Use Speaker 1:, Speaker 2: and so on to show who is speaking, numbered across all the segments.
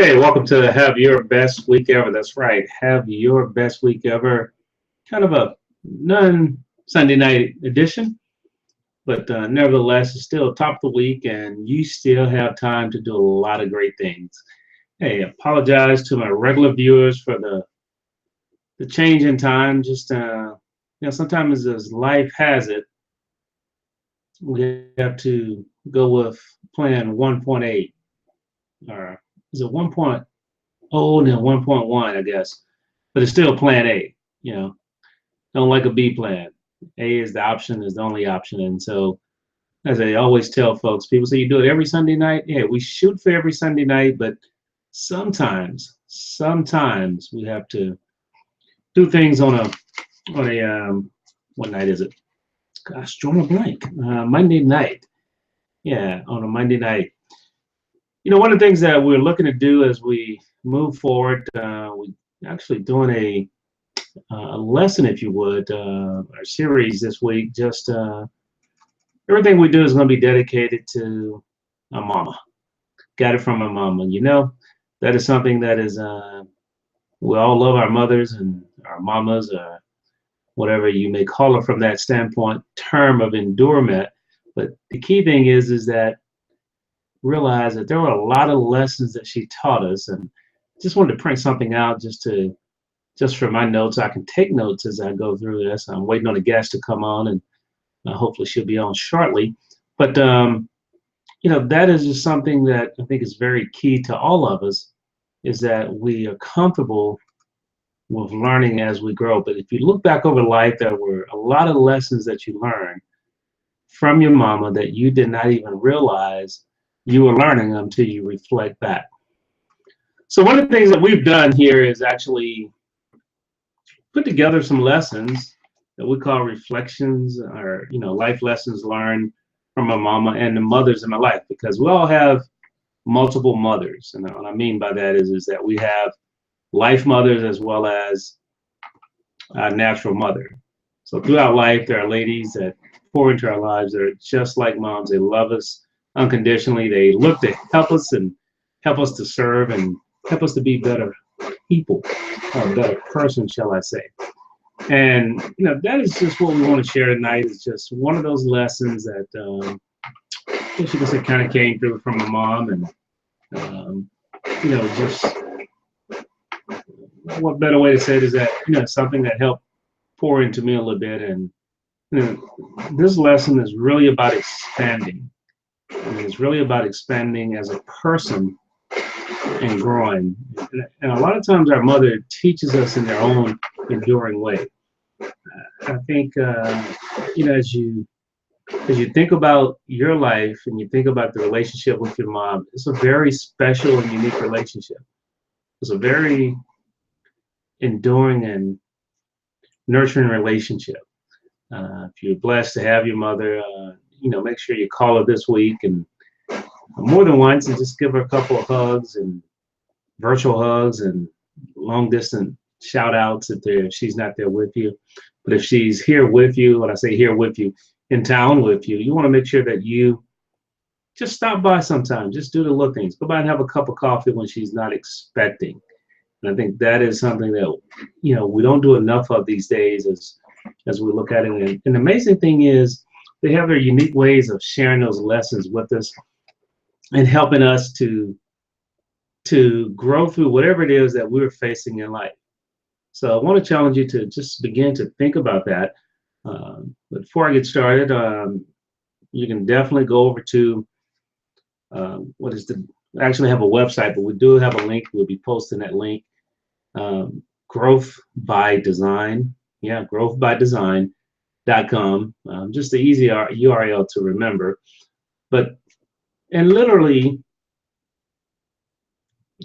Speaker 1: Hey, welcome to Have Your Best Week Ever. That's right, have your best week ever. Kind of a non-Sunday night edition, but nevertheless, it's still top of the week, and you still have time to do a lot of great things. Hey, apologize to my regular viewers for the change in time. Just sometimes as life has it, we have to go with plan 1.8, or is it 1.0 and then 1.1, I guess, but it's still plan A. You know, don't like a B plan. A is the option, is the only option. And so, as I always tell folks, people say you do it every Sunday night. Yeah, we shoot for every Sunday night, but sometimes we have to do things on a what night is it? Gosh, drawing a blank. Monday night. Yeah, on a Monday night. One of the things that we're looking to do as we move forward, we actually doing a lesson, if you would, our series this week. Just everything we do is going to be dedicated to a mama. Got it from a mama. That is something that is, we all love our mothers and our mamas, or whatever you may call it from that standpoint, term of endurement. But the key thing is that realize that there were a lot of lessons that she taught us, and just wanted to print something out just for my notes. I can take notes as I go through this. I'm waiting on a guest to come on, and hopefully she'll be on shortly. But that is just something that I think is very key to all of us, is that we are comfortable with learning as we grow. But if you look back over life, there were a lot of lessons that you learned from your mama that you did not even realize you were learning until you reflect back. So one of the things that we've done here is actually put together some lessons that we call reflections, or life lessons learned from my mama and the mothers in my life, because we all have multiple mothers. And what I mean by that is that we have life mothers as well as a natural mother. So throughout life, there are ladies that pour into our lives that are just like moms. They love us unconditionally. They look to help us and help us to serve and help us to be better people, or a better person, shall I say. And that is just what we want to share tonight. Is just one of those lessons that I guess you can say kind of came through from my mom, and just what better way to say it is that something that helped pour into me a little bit. And this lesson is really about expanding. I mean, it's really about expanding as a person and growing. And a lot of times our mother teaches us in their own enduring way. I think as you think about your life and you think about the relationship with your mom, it's a very special and unique relationship. It's a very enduring and nurturing relationship. If you're blessed to have your mother, make sure you call her this week, and more than once, and just give her a couple of hugs, and virtual hugs and long distance shout outs if she's not there with you. But if she's here with you, when I say here with you, in town with you, you want to make sure that you just stop by sometime. Just do the little things. Go by and have a cup of coffee when she's not expecting. And I think that is something that we don't do enough of these days as we look at it. And the amazing thing is they have their unique ways of sharing those lessons with us and helping us to grow through whatever it is that we're facing in life. So I want to challenge you to just begin to think about that. But before I get started, you can definitely go over to I actually have a website, but we do have a link. We'll be posting that link. Growth by Design. Yeah, growthbydesign.com. Just the easy URL to remember. And literally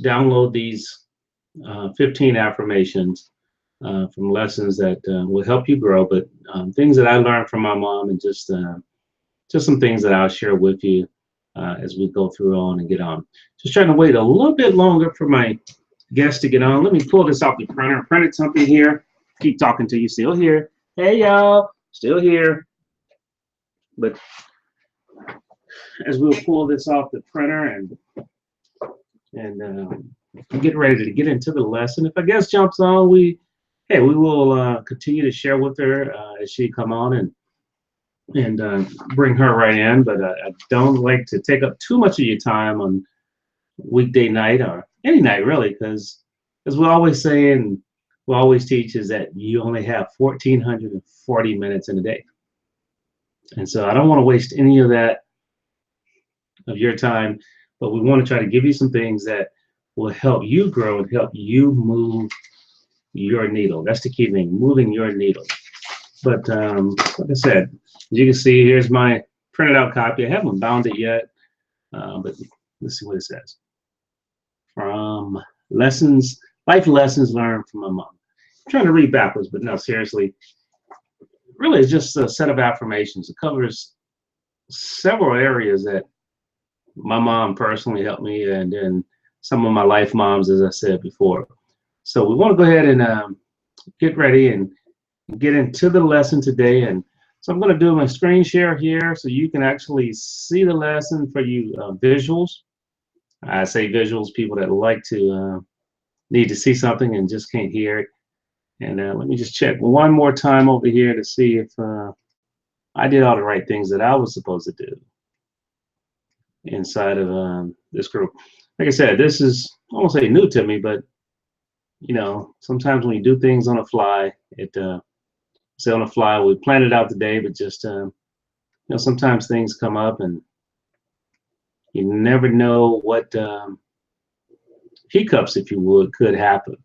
Speaker 1: download these 15 affirmations from lessons that will help you grow, but things that I learned from my mom, and just some things that I'll share with you as we go through on and get on. Just trying to wait a little bit longer for my guest to get on. Let me pull this off the printer. I printed something here. Keep talking to you. Still here. Hey, y'all. Still here. But as we'll pull this off the printer and get ready to get into the lesson. If a guest jumps on, we will continue to share with her as she come on and bring her right in. But I don't like to take up too much of your time on weekday night or any night really, because as we always say and we always teach is that you only have 1,440 minutes in a day. And so I don't want to waste any of that of your time, but we want to try to give you some things that will help you grow and help you move your needle. That's the key thing, moving your needle. But like I said, as you can see, here's my printed out copy. I haven't bound it yet, but let's see what it says. From life lessons learned from my mom. I'm trying to read backwards, but no, seriously. Really, it's just a set of affirmations. It covers several areas that my mom personally helped me, and then some of my life moms, as I said before. So we want to go ahead and get ready and get into the lesson today. And so I'm going to do my screen share here so you can actually see the lesson for you visuals. I say visuals, people that like to need to see something and just can't hear it. And let me just check one more time over here to see if I did all the right things that I was supposed to do inside of this group. Like I said, this is, I won't say new to me, but you know, sometimes when you do things on the fly, say on the fly, we planned it out today, but just, you know, sometimes things come up and you never know what hiccups, if you would, could happen.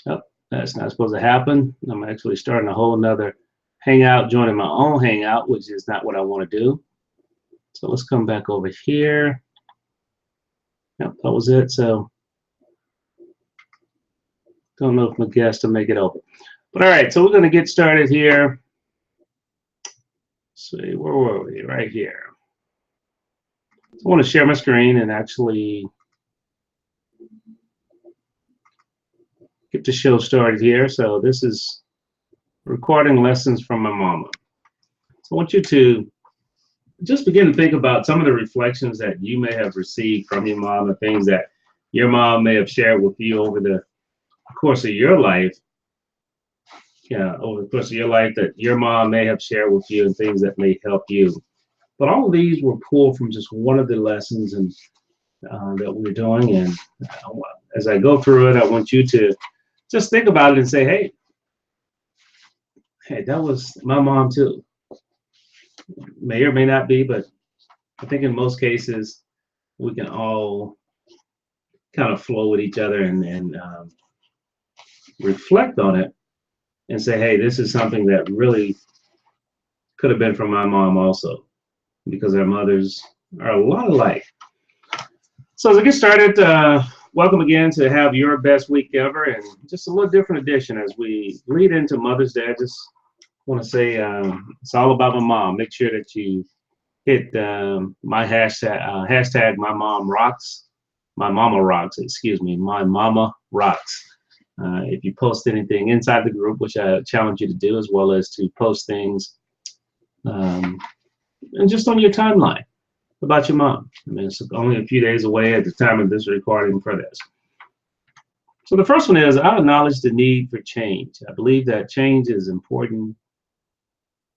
Speaker 1: Oh, that's not supposed to happen. I'm actually starting a whole nother hangout, joining my own hangout, which is not what I want to do. So let's come back over here. Yep, that was it. So don't know if my guest will make it open. But all right, so we're going to get started here. Let's see, where were we? Right here. I want to share my screen and actually get the show started here. So this is recording lessons from my mama. So I want you to just begin to think about some of the reflections that you may have received from your mom, the things that your mom may have shared with you over the course of your life. Yeah, over the course of your life that your mom may have shared with you and things that may help you. But all of these were pulled from just one of the lessons and that we're doing. And as I go through it, I want you to just think about it and say, hey, that was my mom too. May or may not be, but I think in most cases, we can all kind of flow with each other and reflect on it and say, hey, this is something that really could have been from my mom also, because our mothers are a lot alike. So as I get started, welcome again to Have Your Best Week Ever, and just a little different edition as we lead into Mother's Day. I just want to say it's all about my mom. Make sure that you hit my hashtag my mom rocks, my mama rocks, excuse me, my mama rocks. If you post anything inside the group, which I challenge you to do, as well as to post things and just on your timeline about your mom. I mean, it's only a few days away at the time of this recording for this. So the first one is, I acknowledge the need for change. I believe that change is important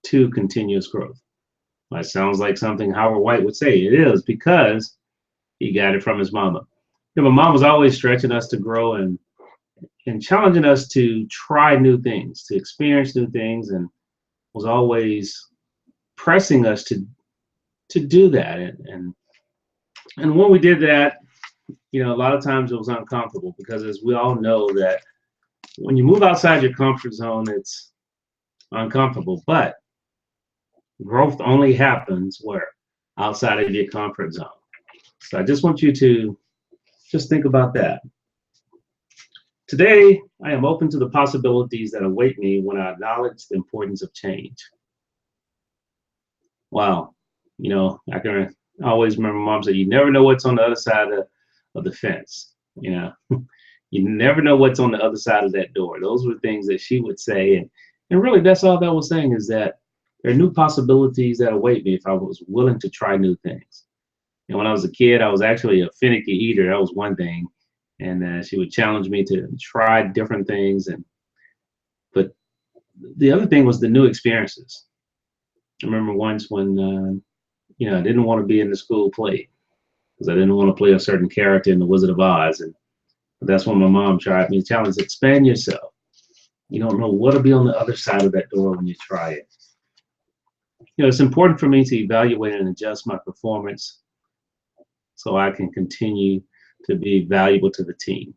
Speaker 1: to continuous growth. That sounds like something Howard White would say. It is, because he got it from his mama. You know, my mom was always stretching us to grow and challenging us to try new things, to experience new things, and was always pressing us to do that. And when we did that, you know, a lot of times it was uncomfortable, because as we all know that when you move outside your comfort zone, it's uncomfortable. But growth only happens where? Outside of your comfort zone. So I just want you to just think about that. Today, I am open to the possibilities that await me when I acknowledge the importance of change. Wow. You know, I can always remember mom said, you never know what's on the other side of the fence. You know, you never know what's on the other side of that door. Those were things that she would say. And really, that's all that was saying, is that there are new possibilities that await me if I was willing to try new things. And when I was a kid, I was actually a finicky eater. That was one thing. and she would challenge me to try different things. And but the other thing was the new experiences. I remember once when I didn't want to be in the school play because I didn't want to play a certain character in the Wizard of Oz, and that's when my mom tried me, challenged, expand yourself. You don't know what'll be on the other side of that door when you try it. It's important for me to evaluate and adjust my performance so I can continue to be valuable to the team.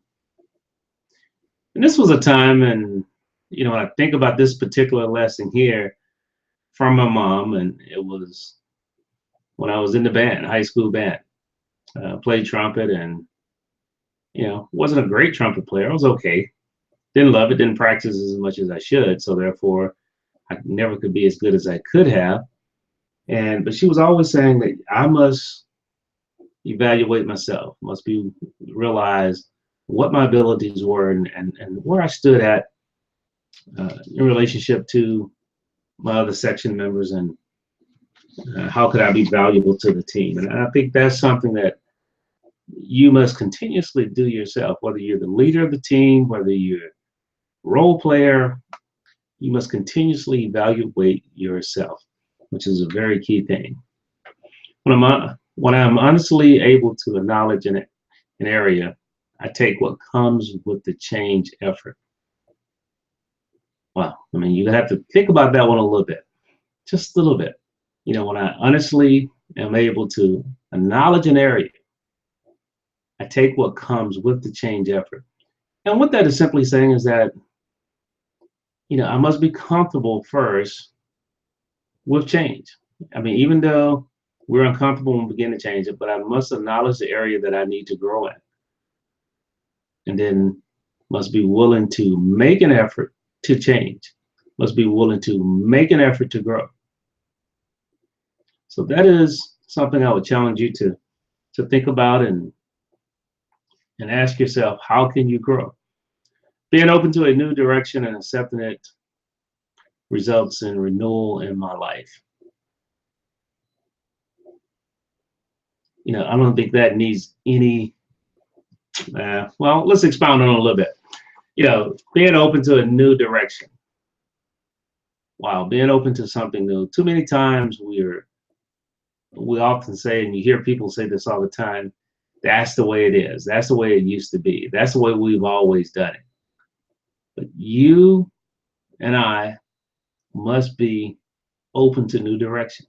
Speaker 1: And this was a time, and when I think about this particular lesson here from my mom, and it was when I was in the band, high school band, played trumpet, and wasn't a great trumpet player. I was okay. Didn't love it. Didn't practice as much as I should. So therefore, I never could be as good as I could have. But she was always saying that I must evaluate myself, must realize what my abilities were and where I stood at in relationship to my other section members, and how could I be valuable to the team. And I think that's something that you must continuously do yourself, whether you're the leader of the team, whether you're a role player, you must continuously evaluate yourself, which is a very key thing. When I'm honestly able to acknowledge an area, I take what comes with the change effort. Wow. I mean, you have to think about that one a little bit, just a little bit. When I honestly am able to acknowledge an area, I take what comes with the change effort. And what that is simply saying is that, I must be comfortable first with change. I mean, even though we're uncomfortable when we begin to change it, but I must acknowledge the area that I need to grow in. And then must be willing to make an effort to change, must be willing to make an effort to grow. So that is something I would challenge you to think about and ask yourself, how can you grow? Being open to a new direction and accepting it results in renewal in my life. I don't think that needs any, well, let's expound on it a little bit. Being open to a new direction. Wow, being open to something new. Too many times we often say, and you hear people say this all the time, that's the way it is. That's the way it used to be. That's the way we've always done it. But you and I must be open to new direction,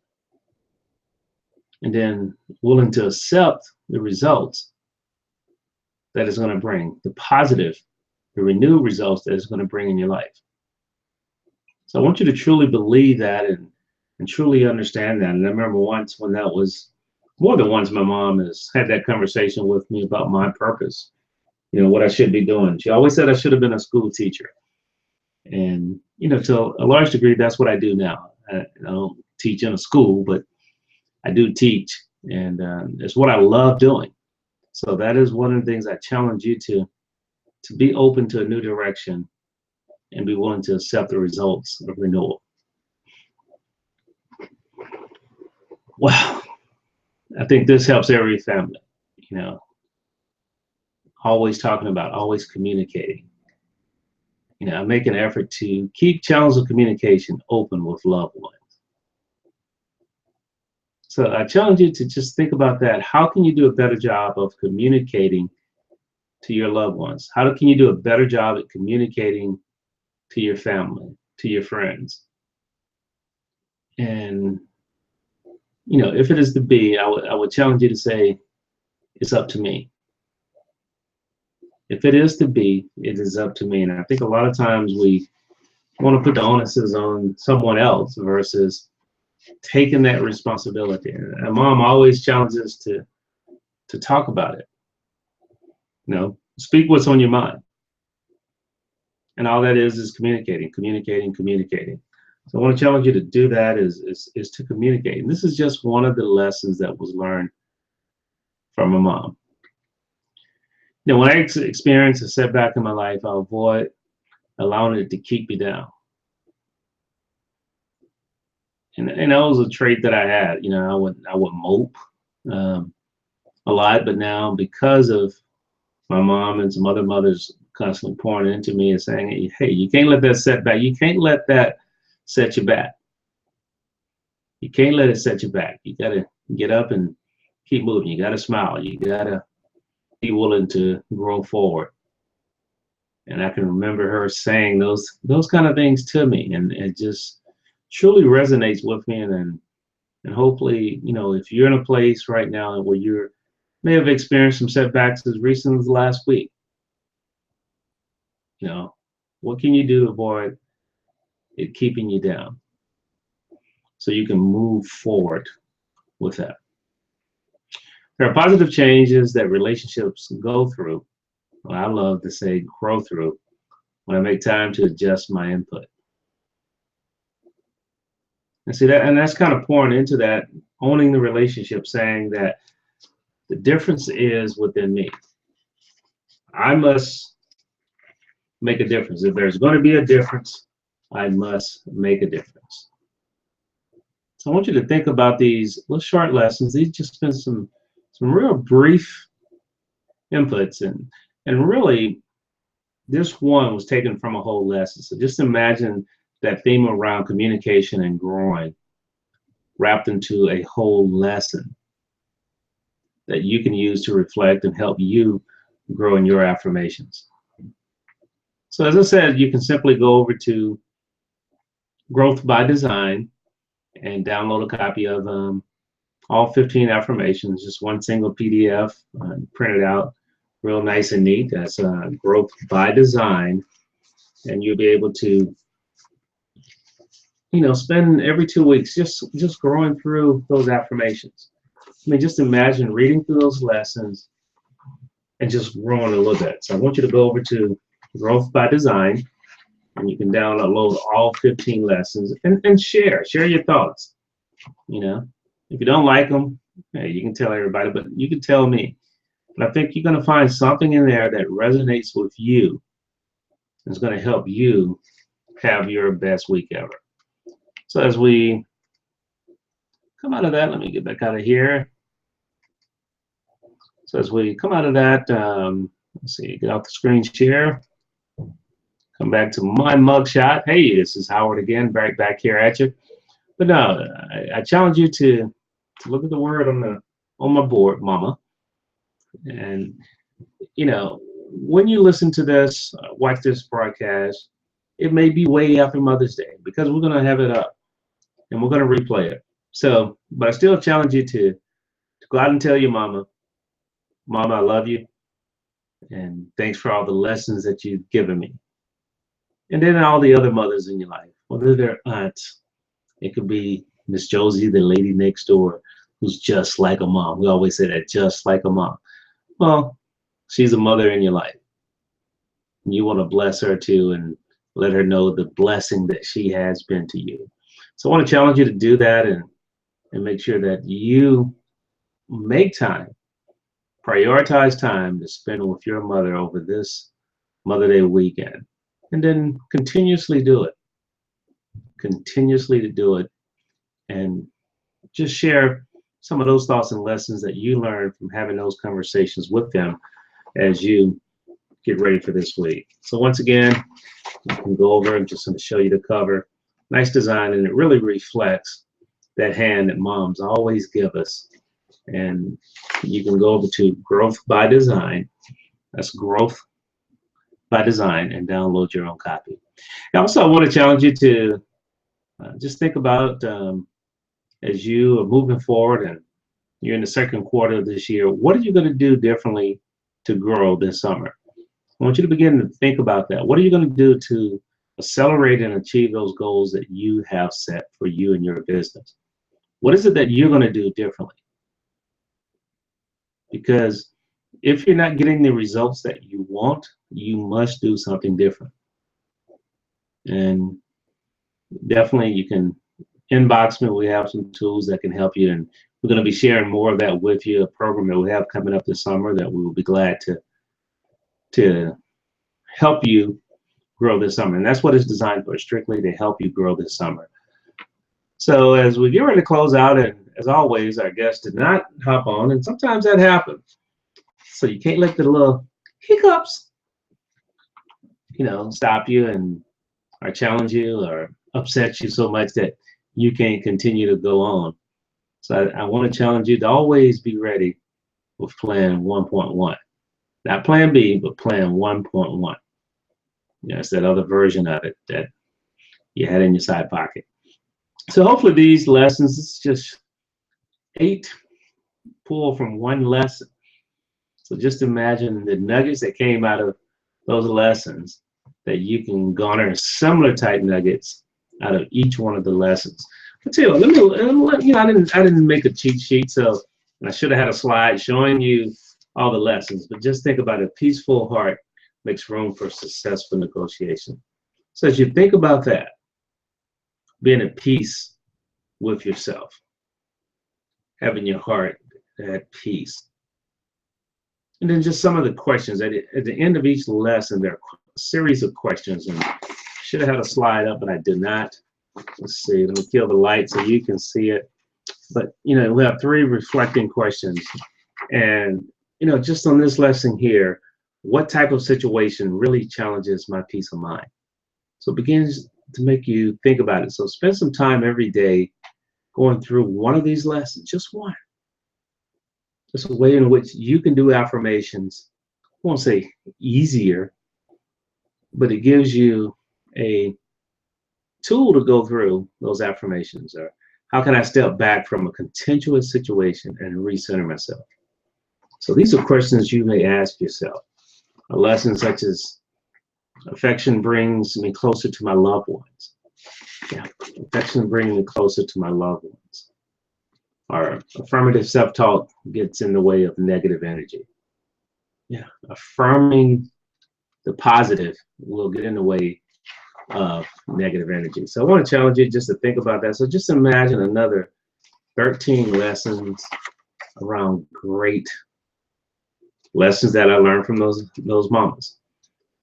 Speaker 1: and then willing to accept the results that is going to bring, the positive, the renewed results that it's going to bring in your life. So I want you to truly believe that and truly understand that. And I remember once when that was more than once, my mom has had that conversation with me about my purpose, what I should be doing. She always said I should have been a school teacher. And, to a large degree, that's what I do now. I don't teach in a school, but I do teach. And it's what I love doing. So that is one of the things I challenge you to be open to a new direction and be willing to accept the results of renewal. Wow. I think this helps every family, always talking about, always communicating. I make an effort to keep channels of communication open with loved ones. So I challenge you to just think about that. How can you do a better job of communicating to your loved ones? How can you do a better job at communicating to your family, to your friends? And, if it is to be, I would challenge you to say, it's up to me. If it is to be, it is up to me. And I think a lot of times we want to put the onus on someone else versus taking that responsibility. And mom always challenges to talk about it. Speak what's on your mind. And all that is communicating. So I want to challenge you to do that is to communicate. And this is just one of the lessons that was learned from my mom. When I experience a setback in my life, I avoid allowing it to keep me down. And that was a trait that I had. I would mope a lot, but now because of My mom and some other mothers constantly pouring into me and saying, hey, you can't let that setback, you can't let that set you back. You can't let it set you back. You got to get up and keep moving. You got to smile. You got to be willing to grow forward. And I can remember her saying those kind of things to me, and it just truly resonates with me. And hopefully, if you're in a place right now where you may have experienced some setbacks as recent as last week, what can you do to avoid it keeping you down so you can move forward with that? There are positive changes that relationships go through. Well, I love to say grow through when I make time to adjust my input. And see that, and that's kind of pouring into that, owning the relationship, saying that the difference is within me. I must make a difference. If there's going to be a difference, I must make a difference. So I want you to think about these little short lessons. These just been some real brief inputs, and really this one was taken from a whole lesson. So just imagine that theme around communication and growing wrapped into a whole lesson that you can use to reflect and help you grow in your affirmations. So as I said, you can simply go over to Growth by Design and download a copy of all 15 affirmations, just one single PDF, printed out, real nice and neat. That's Growth by Design, and you'll be able to, spend every 2 weeks just growing through those affirmations. I mean, just imagine reading through those lessons and just growing a little bit. So I want you to go over to Growth by Design, and you can download all 15 lessons and share your thoughts. If you don't like them, hey, you can tell everybody, but you can tell me. But I think you're going to find something in there that resonates with you. It's going to help you have your best week ever. So as we come out of that, let me get back out of here. So as we come out of that, let's see, get off the screen share. Come back to my mugshot. Hey, this is Howard again, right back here at you. But no, I challenge you to look at the word on my board, Momma. And when you listen to this, watch this broadcast, it may be way after Mother's Day because we're gonna have it up and we're gonna replay it. So, but I still challenge you to go out and tell your mama, I love you, and thanks for all the lessons that you've given me. And then all the other mothers in your life, whether they're aunts, it could be Miss Josie, the lady next door, who's just like a mom. We always say that, just like a mom. Well, she's a mother in your life. And you want to bless her too and let her know the blessing that she has been to you. So I want to challenge you to do that and make sure that you make time, prioritize time to spend with your mother over this Mother Day weekend. And then continuously do it. Continuously to do it. And just share some of those thoughts and lessons that you learned from having those conversations with them as you get ready for this week. So once again, you can go over, I'm just going to show you the cover. Nice design, and it really reflects that hand that moms always give us. And you can go over to Growth by Design. That's Growth by Design, and download your own copy. And also, I want to challenge you to just think about as you are moving forward and you're in the second quarter of this year, what are you going to do differently to grow this summer? I want you to begin to think about that. What are you going to do to accelerate and achieve those goals that you have set for you and your business? What is it that you're going to do differently? Because if you're not getting the results that you want, you must do something different. And definitely you can inbox me. We have some tools that can help you, and we're going to be sharing more of that with you, a program that we have coming up this summer that we will be glad to help you grow this summer. And that's what it's designed for, strictly to help you grow this summer. So as we get ready to close out, and as always, our guests did not hop on, and sometimes that happens. So you can't let the little hiccups, stop you and or challenge you or upset you so much that you can't continue to go on. So I want to challenge you to always be ready with plan 1.1. Not plan B, but plan 1.1. It's that other version of it that you had in your side pocket. So hopefully these lessons, it's just 8 pulled from one lesson. So just imagine the nuggets that came out of those lessons, that you can garner similar type nuggets out of each one of the lessons. But tell you, I didn't make a cheat sheet, so I should have had a slide showing you all the lessons. But just think about it: a peaceful heart makes room for successful negotiation. So as you think about that, being at peace with yourself, having your heart at peace. And then just some of the questions. At the end of each lesson, there are a series of questions. And I should have had a slide up, but I did not. Let's see. Let me kill the light so you can see it. But, we have 3 reflecting questions. And, just on this lesson here, what type of situation really challenges my peace of mind? So it begins to make you think about it. So spend some time every day going through one of these lessons, just one. Just a way in which you can do affirmations. I won't say easier, but it gives you a tool to go through those affirmations. Or how can I step back from a contentious situation and recenter myself? So these are questions you may ask yourself. A lesson such as, affection brings me closer to my loved ones. Yeah, affection brings me closer to my loved ones. Or affirmative self-talk gets in the way of negative energy. Yeah, affirming the positive will get in the way of negative energy. So I want to challenge you just to think about that. So just imagine another 13 lessons around great lessons that I learned from those mamas.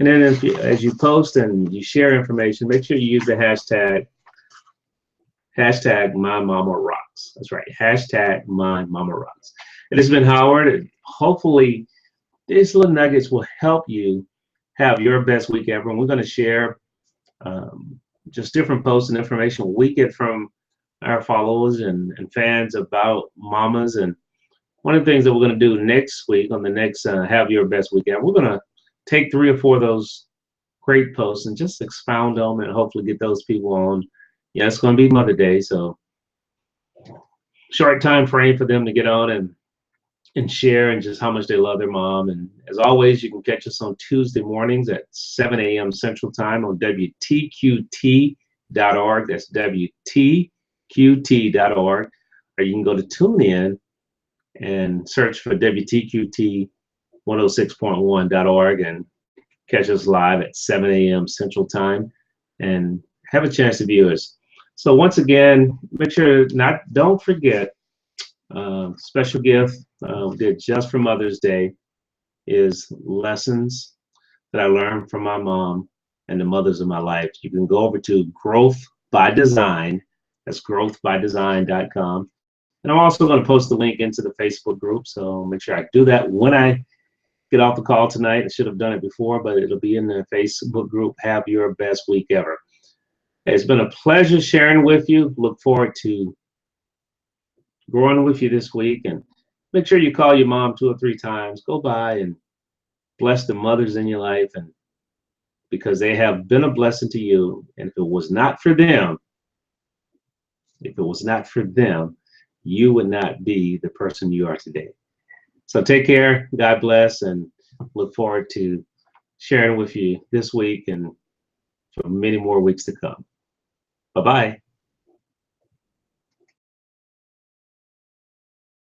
Speaker 1: And then as you post and you share information, make sure you use the hashtag my mama rocks. That's right, hashtag my mama rocks. It has been Howard, and hopefully these little nuggets will help you have your best week ever. And we're going to share just different posts and information we get from our followers and fans about mamas. And one of the things that we're going to do next week on the next Have Your Best Week Ever, we're going to take 3 or 4 of those great posts and just expound on them and hopefully get those people on. Yeah, it's going to be Mother Day, so short time frame for them to get on and share and just how much they love their mom. And as always, you can catch us on Tuesday mornings at 7 a.m. Central Time on WTQT.org. That's WTQT.org. Or you can go to TuneIn and search for WTQT 106.1.org and catch us live at 7 a.m. Central Time and have a chance to view us. So once again, make sure don't forget, special gift we did just for Mother's Day is lessons that I learned from my mom and the mothers of my life. You can go over to Growth by Design. That's growthbydesign.com. And I'm also going to post the link into the Facebook group. So make sure I do that when I get off the call tonight. I should have done it before, but it'll be in the Facebook group. Have Your Best Week Ever. It's been a pleasure sharing with you. Look forward to growing with you this week. And make sure you call your mom 2 or 3 times. Go by and bless the mothers in your life, and because they have been a blessing to you. And if it was not for them, you would not be the person you are today. So take care. God bless, and look forward to sharing with you this week and for many more weeks to come. Bye-bye.